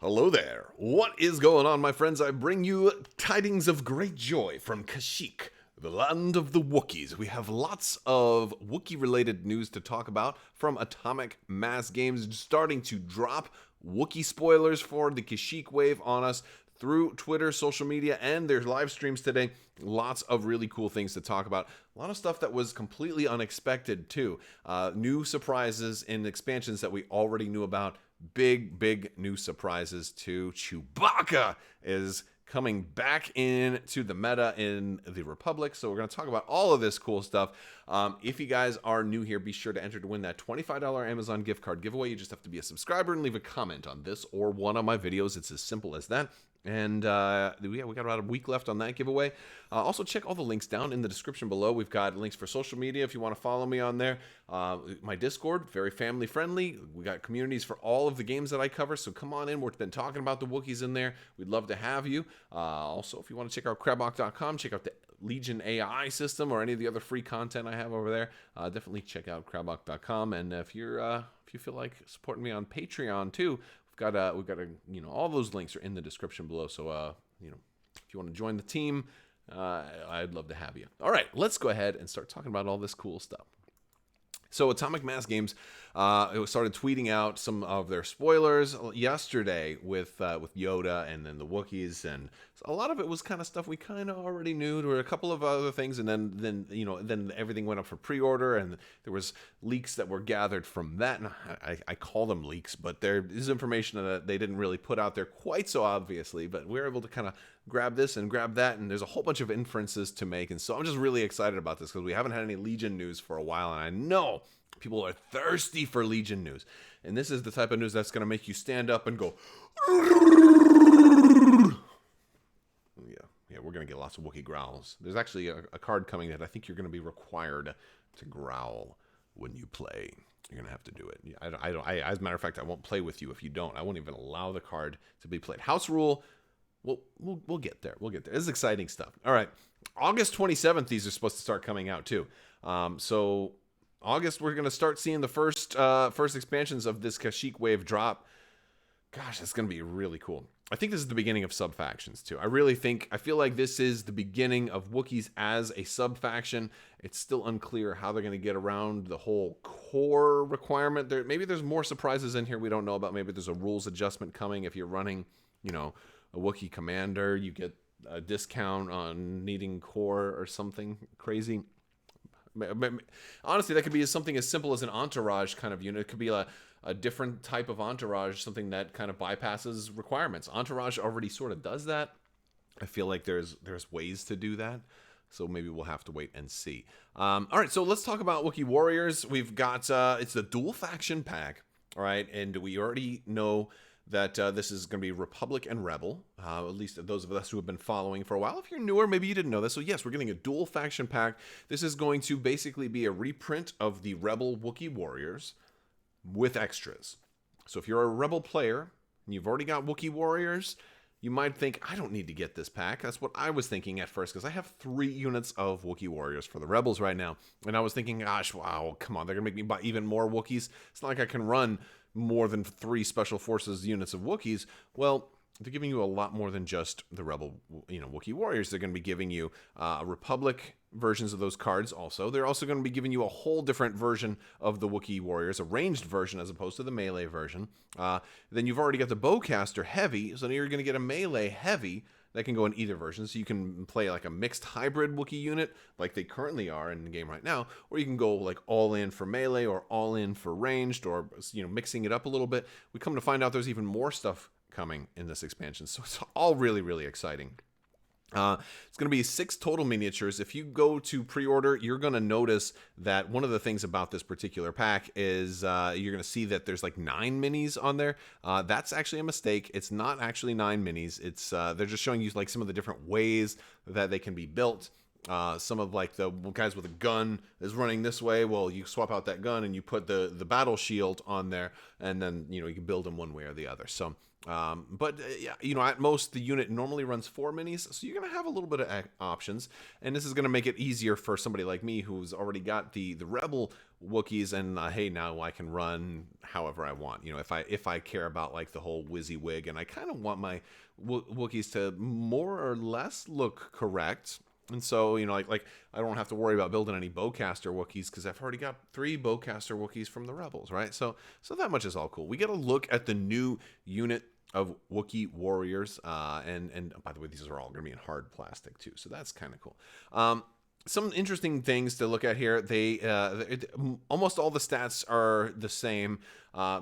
Hello there. What is going on, my friends? I bring you tidings of great joy from Kashyyyk, the land of the Wookiees. We have lots of Wookiee-related news to talk about, from Atomic Mass Games starting to drop Wookiee spoilers for the Kashyyyk wave on us through Twitter, social media, and their live streams today. Lots of really cool things to talk about. A lot of stuff that was completely unexpected, too. New surprises in expansions that we already knew about. Big new surprises too. Chewbacca is coming back into the meta in the Republic, so we're going to talk about all of this cool stuff. If you guys are new here, be sure to enter to win that $25 Amazon gift card giveaway. You just have to be a subscriber and leave a comment on this or one of my videos. It's as simple as that. And we got about a week left on that giveaway. Also, check all the links down in the description below. We've got links for social media if you want to follow me on there. My Discord, very family friendly. We got communities for all of the games that I cover, so come on in. We've been talking about the Wookiees in there. We'd love to have you. Also, if you want to check out Crabbok.com, check out the Legion AI system or any of the other free content I have over there. Definitely check out Crabbok.com. And if you feel like supporting me on Patreon too, we've got all those links are in the description below. So if you want to join the team, I'd love to have you. All right, let's go ahead and start talking about all this cool stuff. So Atomic Mass Games started tweeting out some of their spoilers yesterday with Yoda and then the Wookiees, and a lot of it was kind of stuff we kind of already knew. There were a couple of other things, and then everything went up for pre-order, and there was leaks that were gathered from that. And I call them leaks, but there is information that they didn't really put out there quite so obviously. But we were able to kind of grab this and grab that, and there's a whole bunch of inferences to make. And so I'm just really excited about this because we haven't had any Legion news for a while, and I know people are thirsty for Legion news. And this is the type of news that's going to make you stand up and go, yeah, we're going to get lots of Wookiee growls. There's actually a card coming that I think you're going to be required to growl when you play. You're going to have to do it. As a matter of fact, I won't play with you if you don't. I won't even allow the card to be played. House rule. We'll get there. We'll get there. This is exciting stuff. All right. August 27th, these are supposed to start coming out too. So August, we're going to start seeing the first expansions of this Kashyyyk wave drop. Gosh, that's going to be really cool. I think this is the beginning of Subfactions too. I feel like this is the beginning of Wookiees as a subfaction. It's still unclear how they're going to get around the whole core requirement. Maybe there's more surprises in here we don't know about. Maybe there's a rules adjustment coming. If you're running, a Wookiee commander, you get a discount on needing core or something crazy. Honestly, that could be something as simple as an entourage kind of unit. It could be a different type of entourage, something that kind of bypasses requirements. Entourage already sort of does that. I feel like there's ways to do that. So maybe we'll have to wait and see. All right, so let's talk about Wookie Warriors. We've got, it's the dual faction pack, all right? And we already know that this is going to be Republic and Rebel, at least those of us who have been following for a while. If you're newer, maybe you didn't know this. So yes, we're getting a dual faction pack. This is going to basically be a reprint of the Rebel Wookie Warriors with extras. So if you're a Rebel player and you've already got Wookie Warriors, you might think, I don't need to get this pack. That's what I was thinking at first, because I have 3 units of Wookie Warriors for the Rebels right now. And I was thinking, gosh, wow, come on, they're going to make me buy even more Wookiees. It's not like I can run more than 3 Special Forces units of Wookiees. Well, they're giving you a lot more than just the Rebel, Wookie Warriors. They're going to be giving you Republic versions of those cards also. They're also going to be giving you a whole different version of the Wookie Warriors, a ranged version as opposed to the melee version. Then you've already got the Bowcaster Heavy, so now you're going to get a melee Heavy that can go in either version. So you can play like a mixed hybrid Wookiee unit like they currently are in the game right now, or you can go like all in for melee or all in for ranged, or mixing it up a little bit. We come to find out there's even more stuff coming in this expansion, so it's all really exciting. It's going to be 6 total miniatures. If you go to pre-order, you're going to notice that one of the things about this particular pack is you're going to see that there's like 9 minis on there. That's actually a mistake. It's not actually 9 minis. It's they're just showing you like some of the different ways that they can be built. some of like the guys with a gun is running this way. Well, you swap out that gun and you put the battle shield on there, and then you can build them one way or the other. So but yeah, at most the unit normally runs 4 minis, so you're gonna have a little bit of options, and this is gonna make it easier for somebody like me who's already got the rebel Wookiees, and hey, now I can run however I want. If I care about like the whole WYSIWYG, and I kind of want my Wookiees to more or less look correct. And so, like I don't have to worry about building any bowcaster Wookiees because I've already got 3 bowcaster Wookiees from the Rebels, right? So that much is all cool. We get a look at the new unit of Wookie Warriors, and by the way, these are all going to be in hard plastic too, so that's kind of cool. Some interesting things to look at here. Almost all the stats are the same.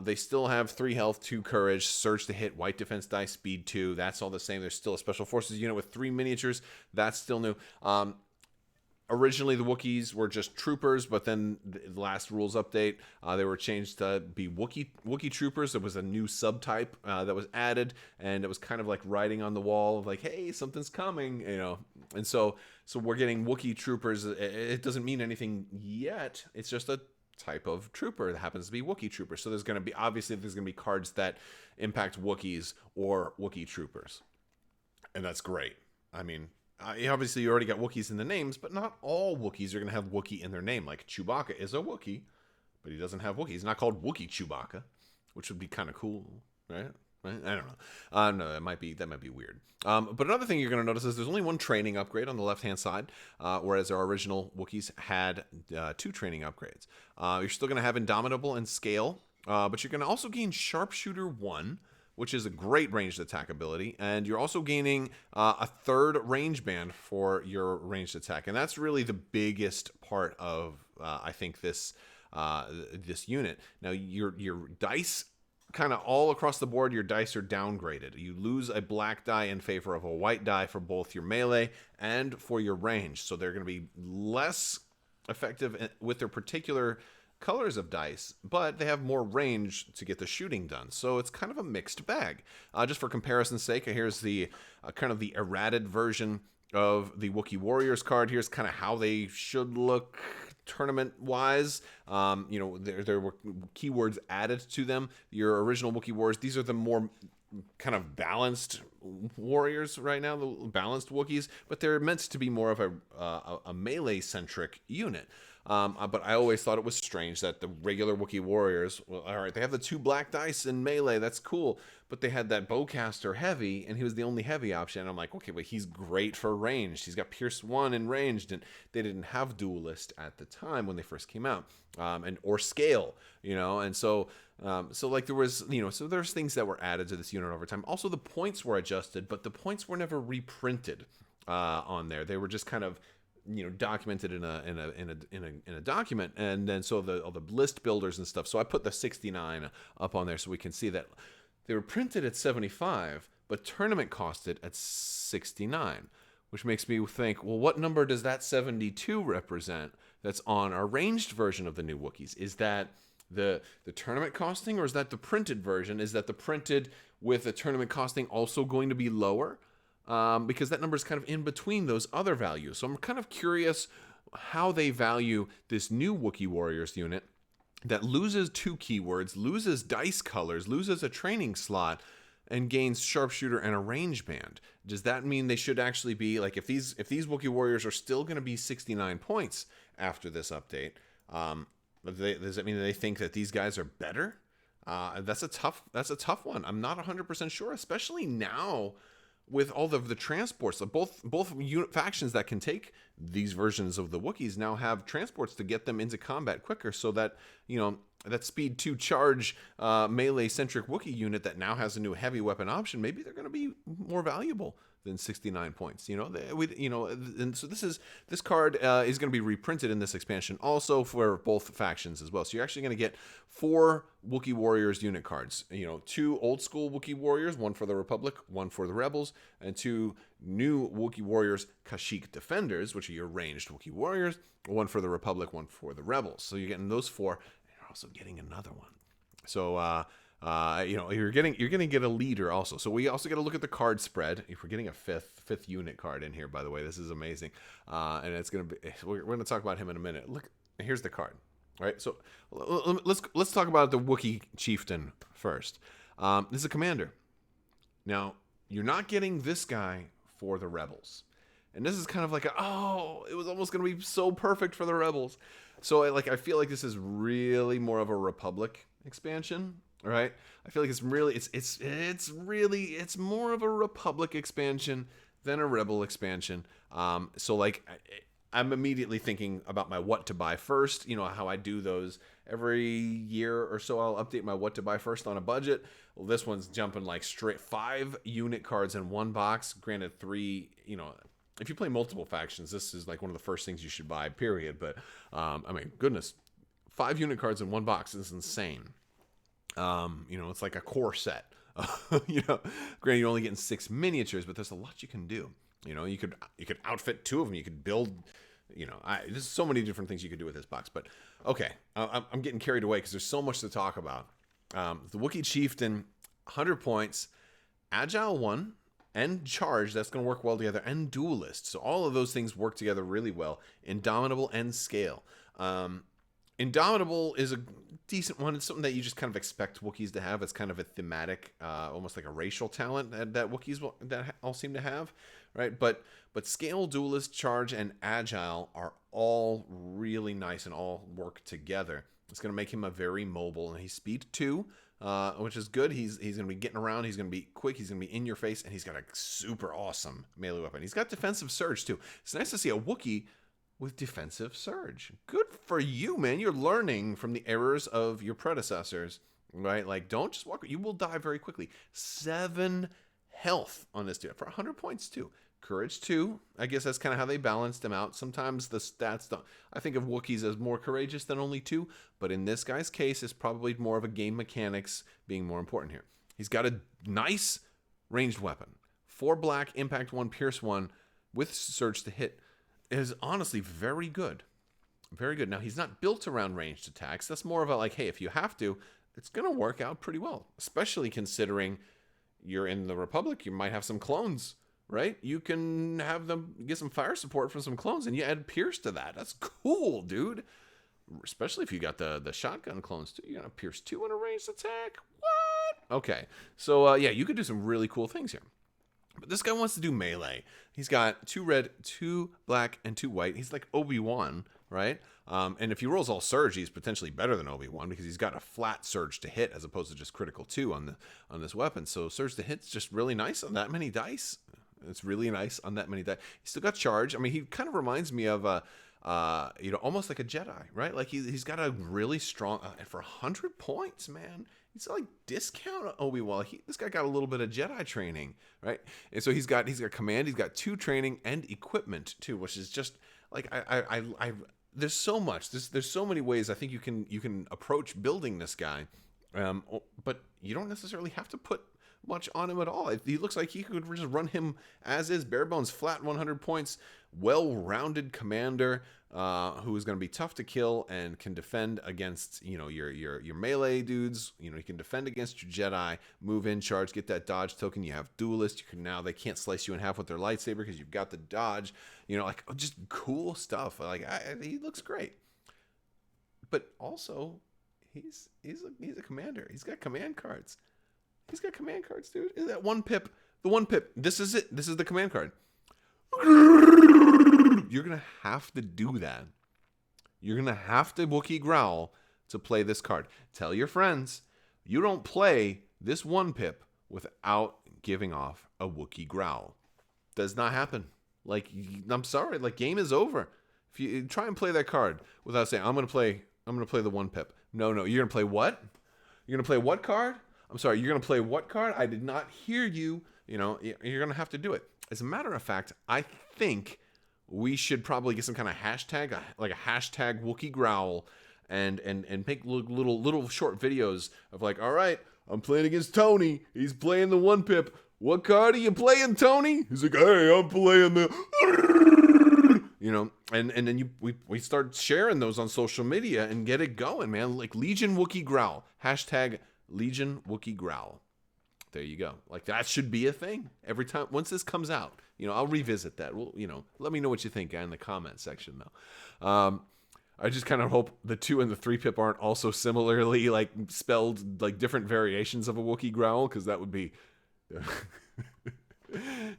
They still have 3 health, 2 courage, surge to hit, white defense die, speed 2. That's all the same. There's still a special forces unit with 3 miniatures. That's still new. Originally, the Wookiees were just troopers, but then the last rules update, they were changed to be Wookie troopers. There was a new subtype that was added, and it was kind of like writing on the wall of like, hey, something's coming, And so we're getting Wookie troopers. It doesn't mean anything yet. It's just a type of trooper that happens to be Wookie troopers. So there's going to be cards that impact Wookiees or Wookie troopers, and that's great. I mean, obviously, you already got Wookiees in the names, but not all Wookiees are going to have Wookie in their name. Like Chewbacca is a Wookie, but he doesn't have Wookie. He's not called Wookie Chewbacca, which would be kind of cool, right? I don't know. No, that might be weird. But another thing you're going to notice is there's only 1 training upgrade on the left-hand side, whereas our original Wookiees had 2 training upgrades. You're still going to have Indomitable and Scale, but you're going to also gain Sharpshooter 1, which is a great ranged attack ability, and you're also gaining a 3rd range band for your ranged attack, and that's really the biggest part of I think this unit. Now your dice, kind of all across the board, your dice are downgraded. You lose a black die in favor of a white die for both your melee and for your range, so they're going to be less effective with their particular colors of dice, but they have more range to get the shooting done. So it's kind of a mixed bag. Just for comparison's sake, here's the kind of the errated version of the Wookie Warriors card. Here's kind of how they should look tournament-wise. There were keywords added to them. Your original Wookie Warriors, these are the more kind of balanced warriors right now, the balanced Wookiees, but they're meant to be more of a melee-centric unit. But I always thought it was strange that the regular Wookie Warriors, well, all right, they have the 2 black dice in melee, that's cool, but they had that bowcaster heavy, and he was the only heavy option. And I'm like, okay, but he's great for ranged. He's got Pierce 1 and ranged, and they didn't have Duelist at the time when they first came out, or Scale, and so like there was, so there's things that were added to this unit over time. Also, the points were adjusted, but the points were never reprinted on there. They were just kind of documented in a document, and then so all the list builders and stuff. So I put the 69 up on there so we can see that they were printed at 75, but tournament costed at 69, which makes me think, well, what number does that 72 represent that's on our ranged version of the new Wookiees? Is that the tournament costing, or is that the printed version? Is that the printed with the tournament costing also going to be lower? Because that number is kind of in between those other values. So I'm kind of curious how they value this new Wookie Warriors unit that loses 2 keywords, loses dice colors, loses a training slot, and gains Sharpshooter and a range band. Does that mean they should actually be, like, if these Wookie Warriors are still going to be 69 points after this update, does that mean that they think that these guys are better? That's a tough one. I'm not 100% sure, especially now with all of the transports. So both unit factions that can take these versions of the Wookiees now have transports to get them into combat quicker, so that that speed 2 charge melee centric Wookie unit that now has a new heavy weapon option, maybe they're going to be more valuable than 69 points. And so this card is going to be reprinted in this expansion also for both factions as well. So you're actually going to get 4 Wookie Warriors unit cards. 2 old school Wookie Warriors, 1 for the Republic, 1 for the Rebels, and 2 new Wookie Warriors Kashyyyk Defenders, which are your ranged Wookie Warriors, 1 for the Republic, 1 for the Rebels. So you're getting those 4, and you're also getting another one. So You're going to get a leader also. So we also got to look at the card spread. If we're getting a fifth unit card in here, by the way, this is amazing. And it's going to be, we're going to talk about him in a minute. Look, here's the card. All right, so let's talk about the Wookiee chieftain first. This is a commander. Now, you're not getting this guy for the rebels. And this is kind of like it was almost going to be so perfect for the rebels. So I feel like this is really more of a Republic expansion, right? I feel like it's more of a Republic expansion than a Rebel expansion. I'm immediately thinking about my what to buy first. You know how I do those every year or so. I'll update my what to buy first on a budget. Well, this one's jumping like straight 5 unit cards in one box. Granted, 3. If you play multiple factions, this is like one of the first things you should buy. Period. But goodness, 5 unit cards in one box is insane. It's like a core set. Granted, you're only getting 6 miniatures, but there's a lot you can do. You could outfit 2 of them. You could build, there's so many different things you could do with this box. But okay, I'm getting carried away because there's so much to talk about. The Wookiee Chieftain, 100 points, Agile 1, and Charge. That's going to work well together, and Duelist. So all of those things work together really well. Indomitable and Scale. Indomitable is a decent one. It's something that you just kind of expect Wookiees to have. It's kind of a thematic, almost like a racial talent that Wookiees that all seem to have, right? But Scale, Duelist, Charge, and Agile are all really nice and all work together. It's going to make him a very mobile, and he's speed 2, which is good. He's going to be getting around. He's going to be quick. He's going to be in your face, and he's got a super awesome melee weapon. He's got defensive surge too. It's nice to see a Wookiee with defensive surge. Good for you, man. You're learning from the errors of your predecessors, right? Like, don't just walk. You will die very quickly. 7 health on this dude for 100 points too. Courage 2. I guess that's kind of how they balanced him out. Sometimes the stats don't. I think of Wookiees as more courageous than only 2, but in this guy's case, it's probably more of a game mechanics being more important here. He's got a nice ranged weapon. 4 black, impact 1, pierce 1 with surge to hit. Is honestly very good. Very good. Now, he's not built around ranged attacks. That's more of a hey, if you have to, it's going to work out pretty well. Especially considering you're in the Republic, you might have some clones, right? You can have them get some fire support from some clones, and you add Pierce to that. That's cool, dude. Especially if you got the shotgun clones, too. You're going to Pierce 2 in a ranged attack? What? Okay. So, you could do some really cool things here. But this guy wants to do melee. He's got 2 red, 2 black, and 2 white. He's like Obi-Wan, right? And if he rolls all surge, he's potentially better than Obi-Wan because he's got a flat surge to hit as opposed to just critical 2 on this weapon. So surge to hit's just really nice on that many dice. It's really nice on that many dice. He's still got charge. I mean, he kind of reminds me of almost like a Jedi, right? Like he's got a really strong for 100 points, man. He's like discount Obi-Wan. This guy got a little bit of Jedi training, right? And so he's got command. He's got 2 training and equipment too, which is just like I there's so much. There's so many ways I think you can approach building this guy, but you don't necessarily have to put much on him at all. He looks like he could just run him as is, bare bones, flat 100 points, well-rounded commander who is going to be tough to kill and can defend against your melee dudes. He can defend against your Jedi, move in, charge, get that dodge token. You have duelist. They can't slice you in half with their lightsaber because you've got the dodge. Just cool stuff. He looks great, but also he's a commander. He's got command cards. He's got command cards, dude. Is that 1 pip? The 1 pip. This is it. This is the command card. You're going to have to do that. You're going to have to Wookie Growl to play this card. Tell your friends you don't play this 1 pip without giving off a Wookie Growl. Does not happen. I'm sorry. Game is over. If you try and play that card without saying, I'm going to play the 1 pip. No. You're going to play what? You're going to play what card? I'm sorry, you're going to play what card? I did not hear you. You're going to have to do it. As a matter of fact, I think we should probably get some kind of hashtag, like a hashtag Wookie Growl, and make little short videos of all right, I'm playing against Tony. He's playing the 1 pip. What card are you playing, Tony? He's like, hey, I'm playing the... and then we start sharing those on social media and get it going, man. Legion Wookie Growl. Hashtag Legion Wookie Growl. There you go. Like, that should be a thing every time. Once this comes out, I'll revisit that. Well, let me know what you think in the comment section, though. I just kind of hope the 2 and the 3 pip aren't also similarly, like, spelled, like, different variations of a Wookie Growl, because that would be...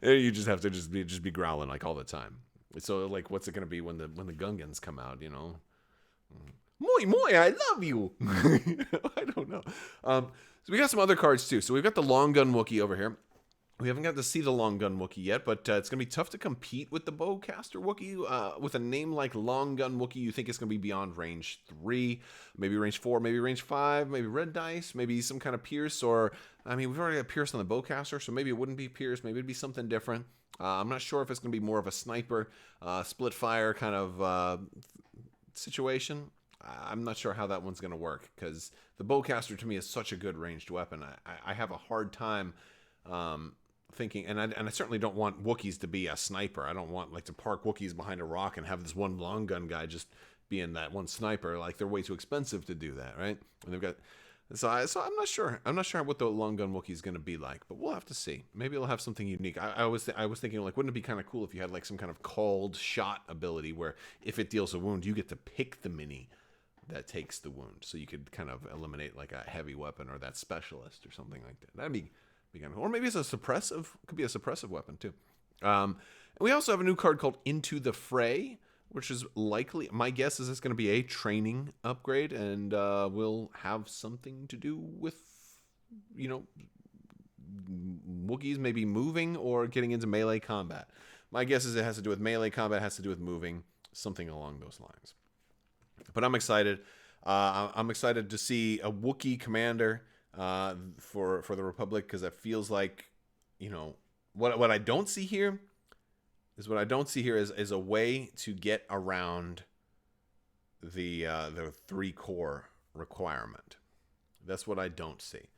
You just have to just be growling, like, all the time. So, like, what's it going to be when the Gungans come out, Moi, moi, I love you. I don't know. So we got some other cards, too. So we've got the Long Gun Wookie over here. We haven't got to see the Long Gun Wookie yet, but it's going to be tough to compete with the Bowcaster Wookie. With a name like Long Gun Wookie, you think it's going to be beyond range 3, maybe range 4, maybe range 5, maybe red dice, maybe some kind of Pierce, or, we've already got Pierce on the Bowcaster, so maybe it wouldn't be Pierce, maybe it'd be something different. I'm not sure if it's going to be more of a sniper, split fire kind of situation. I'm not sure how that one's going to work, because the Bowcaster to me is such a good ranged weapon. I have a hard time thinking, and I certainly don't want Wookiees to be a sniper. I don't want, like, to park Wookiees behind a rock and have this one long gun guy just being that one sniper. Like, they're way too expensive to do that, right? And they've got so I'm not sure. I'm not sure what the long gun Wookie is going to be like, but we'll have to see. Maybe it'll have something unique. I was thinking, like, wouldn't it be kind of cool if you had, like, some kind of called shot ability where if it deals a wound, you get to pick the mini that takes the wound, so you could kind of eliminate, like, a heavy weapon or that specialist or something like that. That'd be kind of, or maybe it's a suppressive. Could be a suppressive weapon too. And we also have a new card called Into the Fray, which is likely, my guess is it's going to be a training upgrade, and will have something to do with, Wookiees maybe moving or getting into melee combat. My guess is it has to do with melee combat, has to do with moving, something along those lines. But I'm excited. I'm excited to see a Wookiee commander for the Republic, because it feels like, what I don't see here is a way to get around the 3 core requirement. That's what I don't see.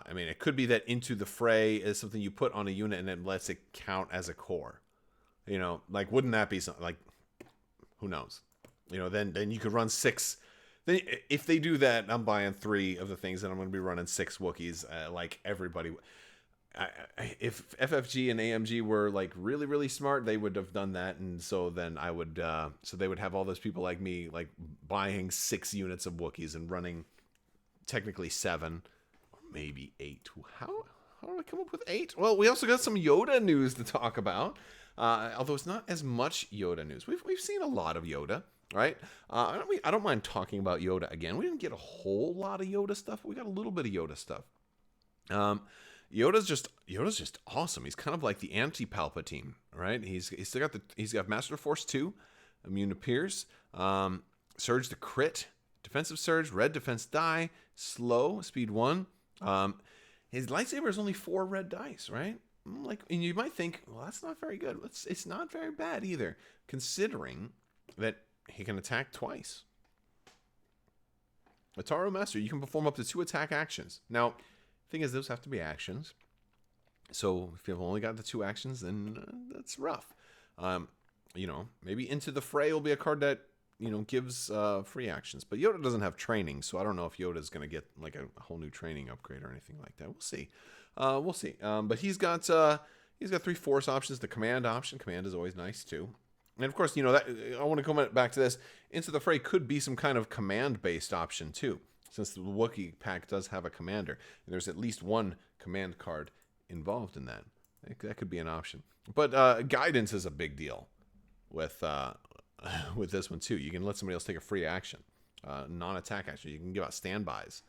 It could be that Into the Fray is something you put on a unit and it lets it count as a core. Like, wouldn't that be something, like, who knows? Then you could run 6. Then if they do that, I'm buying 3 of the things, and I'm going to be running 6 Wookiees, like everybody. If FFG and AMG were, like, really, really smart, they would have done that, and so then I would, so they would have all those people like me, like, buying 6 units of Wookiees and running technically 7 or maybe 8. How do I come up with 8? Well, we also got some Yoda news to talk about, although it's not as much Yoda news. We've seen a lot of Yoda. Right? I don't mind talking about Yoda again. We didn't get a whole lot of Yoda stuff, but we got a little bit of Yoda stuff. Yoda's just awesome. He's kind of like the anti-Palpatine, right? He's got Master Force 2, immune to Pierce, Surge the crit, defensive surge, red defense die, slow, speed 1. His lightsaber is only 4 red dice, right? And you might think, well, that's not very good. It's not very bad either, considering that he can attack twice. Ataru Master, you can perform up to 2 attack actions. Now, the thing is, those have to be actions. So if you've only got the 2 actions, then that's rough. Maybe Into the Fray will be a card that, gives free actions. But Yoda doesn't have training, so I don't know if Yoda's going to get, like, a whole new training upgrade or anything like that. We'll see. But he's got 3 force options. The command option. Command is always nice, too. And of course, that I want to come back to this. Into the Fray could be some kind of command-based option too, since the Wookiee pack does have a commander. And there's at least 1 command card involved in that. That could be an option. But guidance is a big deal with this one too. You can let somebody else take a free action, non-attack action. You can give out standbys,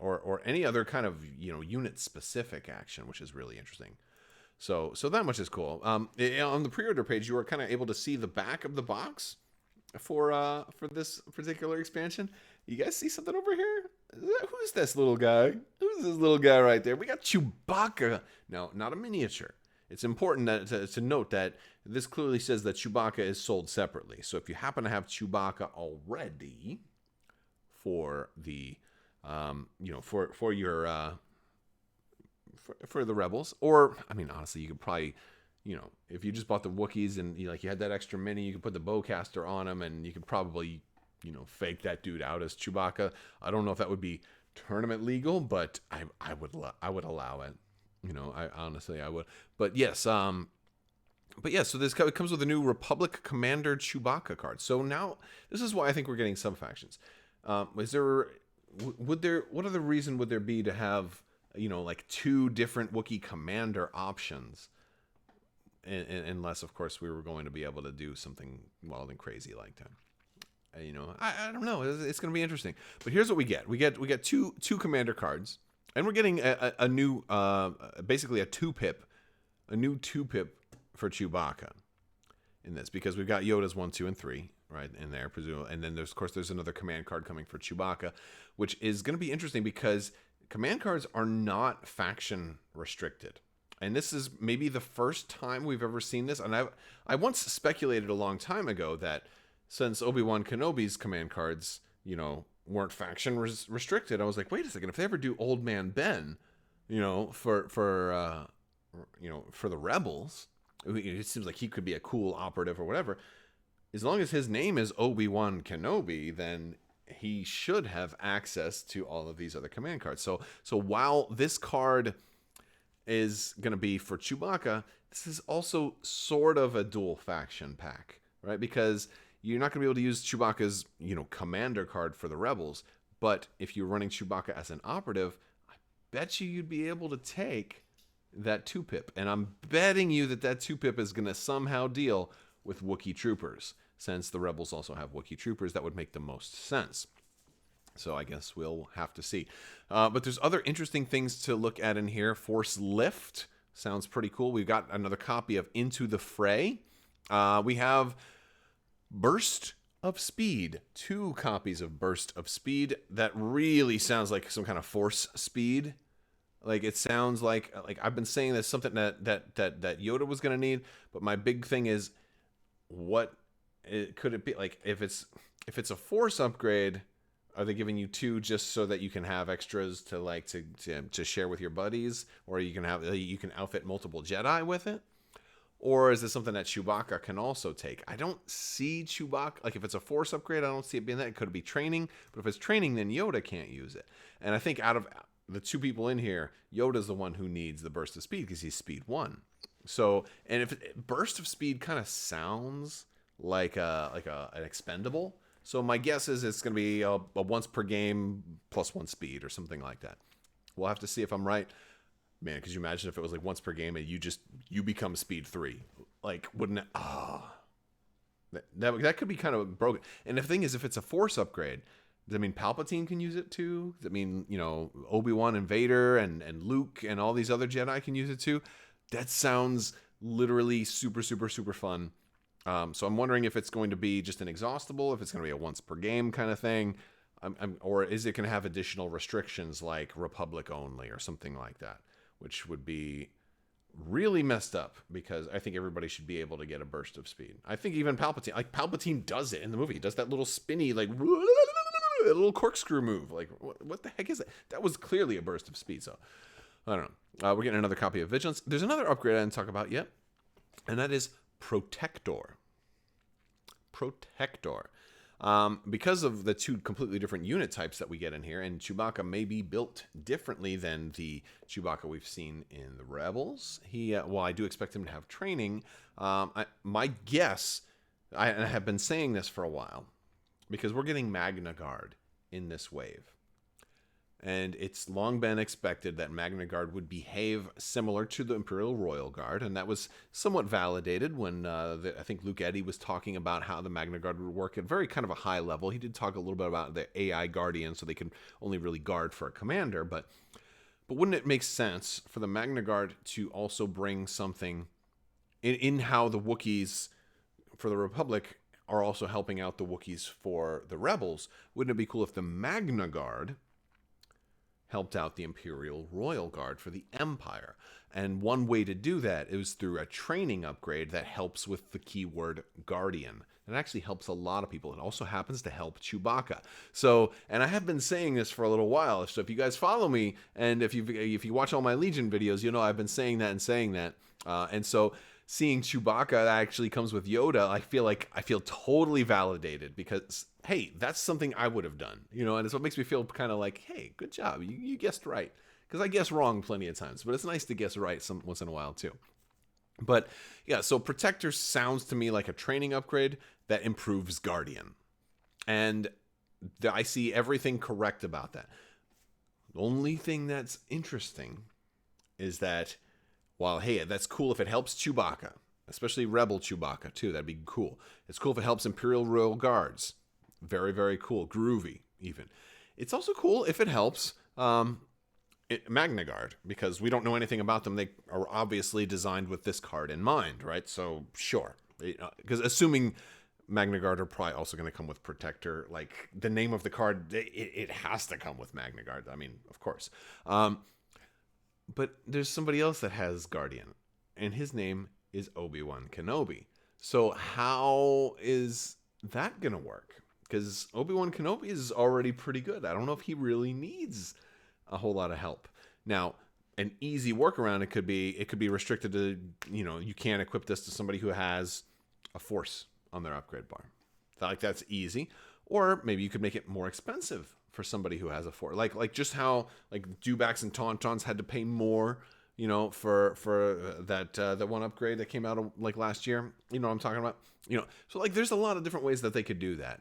or any other kind of unit-specific action, which is really interesting. So that much is cool. On the pre-order page, you were kind of able to see the back of the box for this particular expansion. You guys see something over here? Who's this little guy? Who's this little guy right there? We got Chewbacca. No, not a miniature. It's important to note that this clearly says that Chewbacca is sold separately. So if you happen to have Chewbacca already for the, for your for the Rebels, or honestly, you could probably, if you just bought the Wookiees and you had that extra mini, you could put the Bowcaster on him, and you could probably fake that dude out as Chewbacca. I don't know if that would be tournament legal, but I would allow it. You know, I honestly I would. But yes, so this comes with a new Republic Commander Chewbacca card. So now this is why I think we're getting subfactions. What other reason would there be to have, you know, like 2 different Wookiee commander options? Unless, of course, we were going to be able to do something wild and crazy like that. You know, I don't know. It's going to be interesting. But here's what we get. We get two commander cards, and we're getting a new, basically a 2-pip, a new 2-pip for Chewbacca in this, because we've got Yoda's 1, 2, and 3 right in there, presumably, and then there's another command card coming for Chewbacca, which is going to be interesting because command cards are not faction restricted. And this is maybe the first time we've ever seen this. And I once speculated a long time ago that since Obi-Wan Kenobi's command cards, you know, weren't faction restricted, I was like, wait a second, if they ever do Old Man Ben, you know, for the Rebels, it seems like he could be a cool operative or whatever. As long as his name is Obi-Wan Kenobi, then he should have access to all of these other command cards. So while this card is going to be for Chewbacca, this is also sort of a dual faction pack, right? Because you're not going to be able to use Chewbacca's, you know, commander card for the Rebels, but if you're running Chewbacca as an operative, I bet you'd be able to take that 2-pip. And I'm betting you that 2-pip is going to somehow deal with Wookiee troopers. Since the Rebels also have Wookiee troopers, that would make the most sense. So I guess we'll have to see. But there's other interesting things to look at in here. Force Lift sounds pretty cool. We've got another copy of Into the Fray. We have Burst of Speed. 2 copies of Burst of Speed. That really sounds like some kind of force speed. Like, it sounds like I've been saying that's something that Yoda was going to need. But my big thing is, could it be? Like, if it's a force upgrade, are they giving you 2 just so that you can have extras to share with your buddies, or you can outfit multiple Jedi with it? Or is this something that Chewbacca can also take? I don't see Chewbacca, like if it's a force upgrade, I don't see it being that. It could be training, but if it's training, then Yoda can't use it. And I think out of the 2 people in here, Yoda's the one who needs the burst of speed because he's speed 1. So, and if burst of speed kind of sounds like an expendable. So my guess is it's going to be a once per game plus 1 speed or something like that. We'll have to see if I'm right. Man, could you imagine if it was like once per game and you become speed 3? Like, wouldn't it? That could be kind of broken. And the thing is, if it's a force upgrade, does that mean Palpatine can use it too? Does that mean, you know, Obi-Wan and Vader and Luke and all these other Jedi can use it too? That sounds literally super, super, super fun. So I'm wondering if it's going to be just an exhaustible, if it's going to be a once per game kind of thing, or is it going to have additional restrictions like Republic only or something like that, which would be really messed up because I think everybody should be able to get a burst of speed. I think even Palpatine does it in the movie. He does that little spinny, like, a little corkscrew move. Like, what the heck is that? That was clearly a burst of speed. So I don't know. We're getting another copy of Vigilance. There's another upgrade I didn't talk about yet, and that is Protector. Because of the 2 completely different unit types that we get in here, and Chewbacca may be built differently than the Chewbacca we've seen in the Rebels. I do expect him to have training. My guess, I have been saying this for a while, because we're getting Magna Guard in this wave. And it's long been expected that Magna Guard would behave similar to the Imperial Royal Guard, and that was somewhat validated when I think Luke Eddy was talking about how the Magna Guard would work at very kind of a high level. He did talk a little bit about the AI Guardian, so they can only really guard for a commander, but wouldn't it make sense for the Magna Guard to also bring something in how the Wookiees for the Republic are also helping out the Wookiees for the Rebels? Wouldn't it be cool if the Magna Guard helped out the Imperial Royal Guard for the Empire? And one way to do that is through a training upgrade that helps with the keyword Guardian. It actually helps a lot of people. It also happens to help Chewbacca. So, and I have been saying this for a little while. So if you guys follow me, and if you watch all my Legion videos, you know I've been saying that and saying that. And so seeing Chewbacca that actually comes with Yoda, I feel totally validated because, hey, that's something I would have done, and it's what makes me feel kind of like, hey, good job, you guessed right. Because I guess wrong plenty of times, but it's nice to guess right once in a while too. But yeah, so Protector sounds to me like a training upgrade that improves Guardian. And I see everything correct about that. The only thing that's interesting is that, while, hey, that's cool if it helps Chewbacca, especially Rebel Chewbacca too, that'd be cool. It's cool if it helps Imperial Royal Guards. Very, very cool. Groovy, even. It's also cool if it helps Magna Guard, because we don't know anything about them. They are obviously designed with this card in mind, right? So, sure. Because assuming Magna Guard are probably also going to come with Protector, like the name of the card, it has to come with Magna Guard. I mean, of course. But there's somebody else that has Guardian, and his name is Obi-Wan Kenobi. So how is that going to work? Because Obi-Wan Kenobi is already pretty good. I don't know if he really needs a whole lot of help. Now, an easy workaround, it could be restricted to, you can't equip this to somebody who has a Force on their upgrade bar. That's easy. Or maybe you could make it more expensive for somebody who has a Force. Like just how dewbacks and tauntauns had to pay more, for that one upgrade that came out last year. You know what I'm talking about? So there's a lot of different ways that they could do that,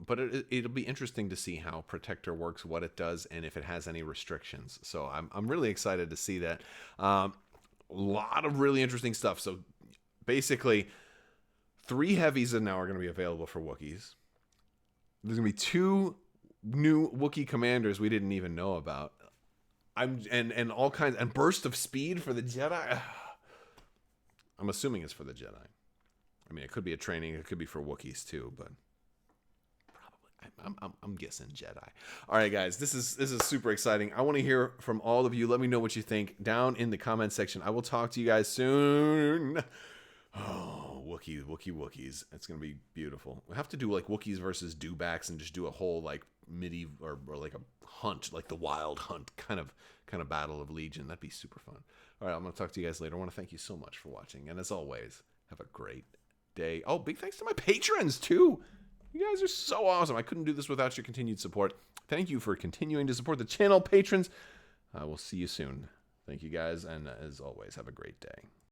but it'll be interesting to see how Protector works, what it does, and if it has any restrictions. So I'm really excited to see that. A lot of really interesting stuff. So basically, 3 heavies now are going to be available for Wookiees. There's going to be 2 new Wookiee commanders we didn't even know about. And all kinds, and burst of speed for the Jedi. I'm assuming it's for the Jedi. I mean, it could be a training. It could be for Wookiees too, but probably I'm guessing Jedi. All right, guys, this is super exciting. I want to hear from all of you. Let me know what you think down in the comment section. I will talk to you guys soon. Oh, Wookiees. It's going to be beautiful. We have to do Wookiees versus dewbacks and just do a whole midi or like a hunt, like the wild hunt kind of battle of Legion. That'd be super fun. All right, I'm going to talk to you guys later. I want to thank you so much for watching. And as always, have a great day. Oh, big thanks to my patrons too. You guys are so awesome. I couldn't do this without your continued support. Thank you for continuing to support the channel, patrons. We'll see you soon. Thank you guys. And as always, have a great day.